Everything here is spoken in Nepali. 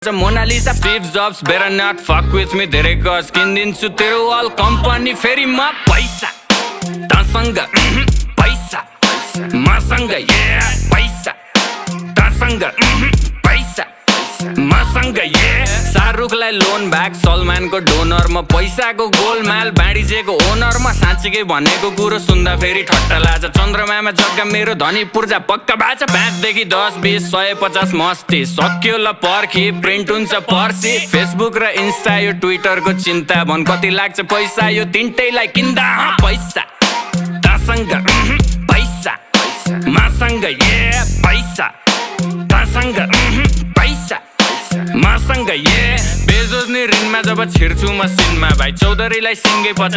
गर्छ Mona Lisa Steve Jobs better not fuck with me धेरै गज किनिदिन्छु तेरो अल कम्पनी फेरि म पैसा तसँग पैसा मसँग पैसा तसँग पैसा मसँग शाहरुखलाई लोन ब्याक सलमानको डोनर म पैसाको गोलमाल बाँडिजेको ओनर म साँच्चीकै भनेको कुरो सुन्दा फेरि ठट्टा लाग्छ चन्द्रमामा जग्गा मेरो धनी पूर्जा पक्का बाचा 5 देखि 10 20 150 मस्ती सक्यो ल पर्खी प्रिन्ट हुन्छ पर्सी फेसबुक र इन्स्टा यो ट्विटरको चिन्ता भन कति लाग्छ पैसा यो तिनटैलाई किन्दा पैसा तसँग पैसा मसँग पैसा तसँग पैसा मसँग बेजोज नि ऋणमा जब छिर्छु म सिनमा भाइ चौधरीलाई सिङ्गै